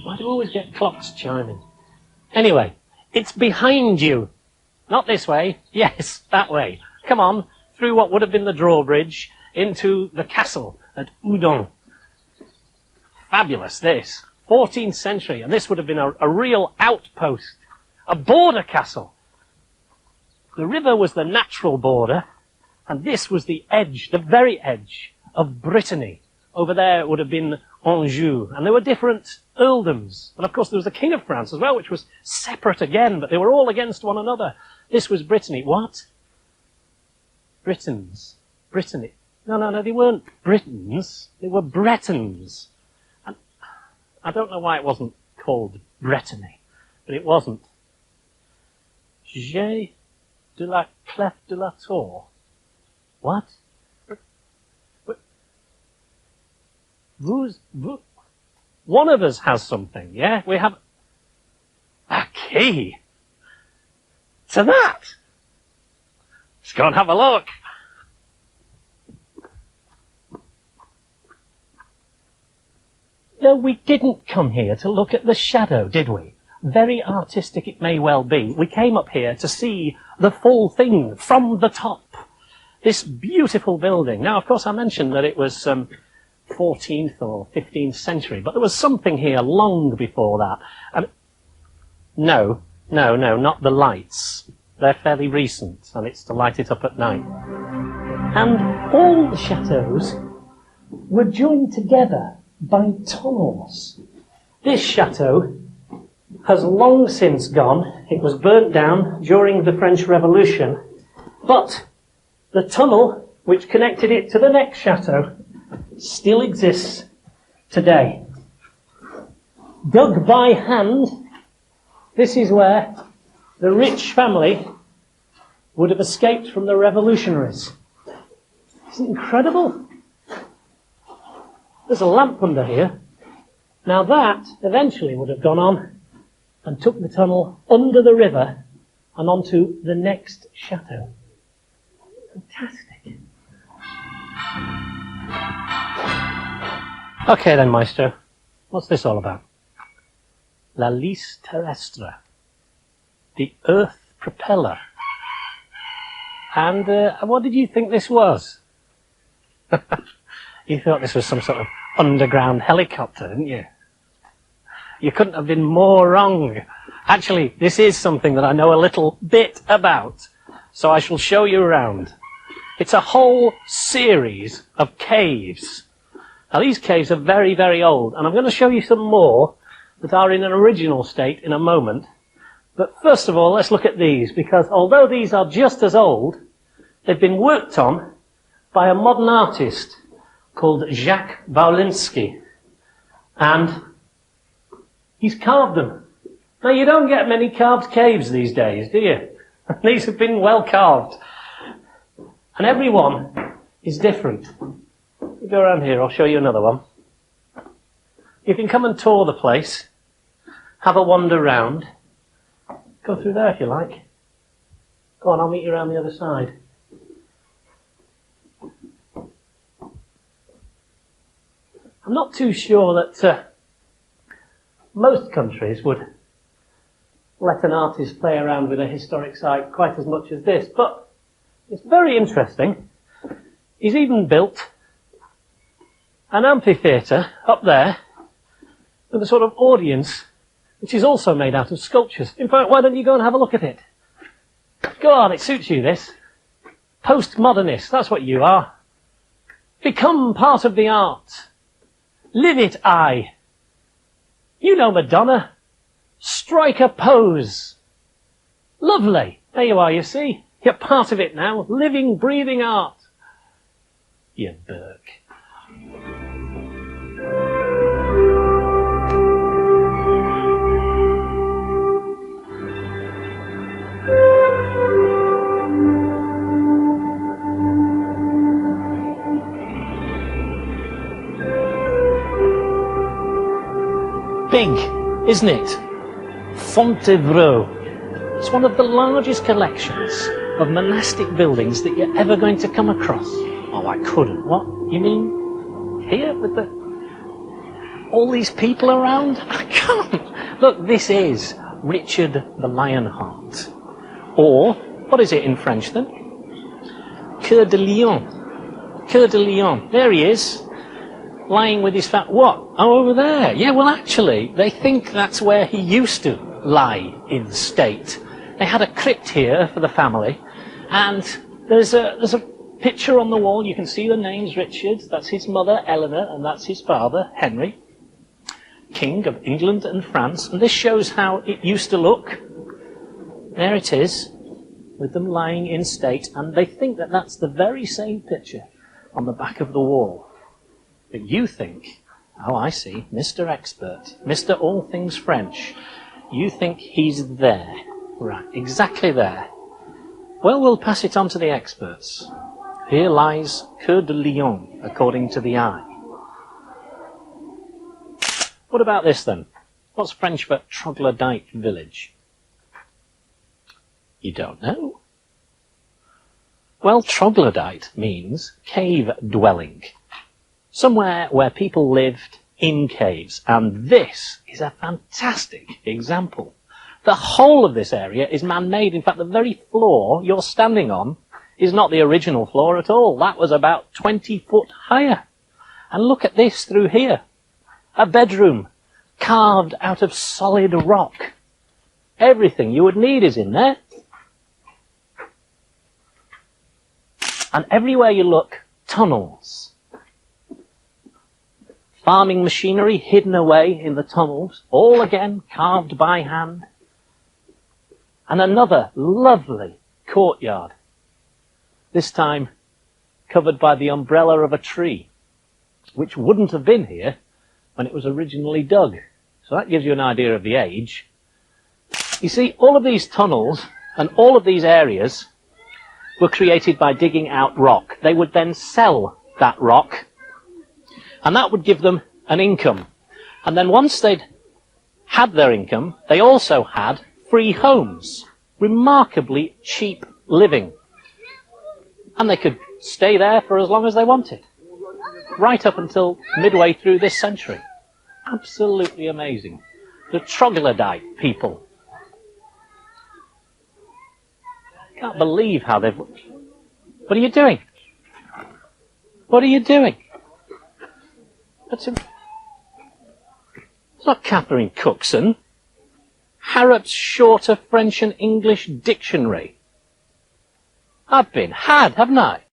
Why do we always get clocks chiming? Anyway, it's behind you. Not this way. Yes, that way. Come on, through what would have been the drawbridge into the castle at Udon. Fabulous, this. 14th century, and this would have been a real outpost, a border castle. The river was the natural border, and this was the edge, the very edge of Brittany. Over there it would have been Anjou, and there were different earldoms. And of course there was the King of France as well, which was separate again, but they were all against one another. This was Brittany. What? Britons. Brittany. No, they weren't Britons. They were Bretons. And I don't know why it wasn't called Brittany, but it wasn't. J'ai de la clef de la tour. What? One of us has something, yeah? We have a key to that. Let's go and have a look. No, we didn't come here to look at the shadow, did we? Very artistic it may well be. We came up here to see the full thing from the top. This beautiful building. Now, of course, I mentioned that it was 14th or 15th century, but there was something here long before that. And no, not the lights. They're fairly recent, and it's to light it up at night. And all the chateaux were joined together by tunnels. This chateau has long since gone. It was burnt down during the French Revolution, but the tunnel which connected it to the next chateau still exists today. Dug by hand, this is where the rich family would have escaped from the revolutionaries. Isn't it incredible? There's a lamp under here. Now that eventually would have gone on and took the tunnel under the river and onto the next chateau. Fantastic. Okay then, Maestro. What's this all about? La lisse terrestre. The Earth propeller. And what did you think this was? You thought this was some sort of underground helicopter, didn't you? You couldn't have been more wrong. Actually, this is something that I know a little bit about, so I shall show you around. It's a whole series of caves. Now, these caves are very, very old, and I'm going to show you some more that are in an original state in a moment. But first of all, let's look at these, because although these are just as old, they've been worked on by a modern artist called Jacques Wałęsy, and he's carved them. Now, you don't get many carved caves these days, do you? These have been well carved. And every one is different. You go around here, I'll show you another one. You can come and tour the place, have a wander round. Go through there if you like. Go on, I'll meet you around the other side. I'm not too sure that most countries would let an artist play around with a historic site quite as much as this, but it's very interesting. He's even built an amphitheatre up there with a sort of audience which is also made out of sculptures. In fact, why don't you go and have a look at it? Go on, it suits you, this. Postmodernist, that's what you are. Become part of the art. Live it, I. You know Madonna. Strike a pose. Lovely. There you are, you see. You're part of it now. Living, breathing art. You Burke. Big, isn't it? Fontevraud. It's one of the largest collections of monastic buildings that you're ever going to come across. Oh, I couldn't. What? You mean here with the... All these people around? I can't. Look, this is Richard the Lionheart. Or, what is it in French then? Coeur de Lion. Coeur de Lion. There he is. Lying with his what? Oh, over there. Yeah, well, actually, they think that's where he used to lie in state. They had a crypt here for the family, and there's a picture on the wall. You can see the names Richard. That's his mother, Eleanor, and that's his father, Henry, King of England and France. And this shows how it used to look. There it is, with them lying in state, and they think that that's the very same picture on the back of the wall. But you think, oh, I see, Mr. Expert, Mr. All Things French, you think he's there. Right, exactly there. Well, we'll pass it on to the experts. Here lies Coeur de Lion, according to the eye. What about this, then? What's French for troglodyte village? You don't know? Well, troglodyte means cave dwelling. Somewhere where people lived in caves. And this is a fantastic example. The whole of this area is man-made. In fact, the very floor you're standing on is not the original floor at all. That was about 20 foot higher. And look at this through here. A bedroom carved out of solid rock. Everything you would need is in there. And everywhere you look, tunnels. Farming machinery hidden away in the tunnels, all again carved by hand. And another lovely courtyard, this time covered by the umbrella of a tree, which wouldn't have been here when it was originally dug. So that gives you an idea of the age. You see, all of these tunnels and all of these areas were created by digging out rock. They would then sell that rock, and that would give them an income. And then once they'd had their income, they also had free homes. Remarkably cheap living. And they could stay there for as long as they wanted. Right up until midway through this century. Absolutely amazing. The troglodyte people. Can't believe how they've... What are you doing? What are you doing? It's not Catherine Cookson. Harrop's Shorter French and English Dictionary. I've been had, haven't I?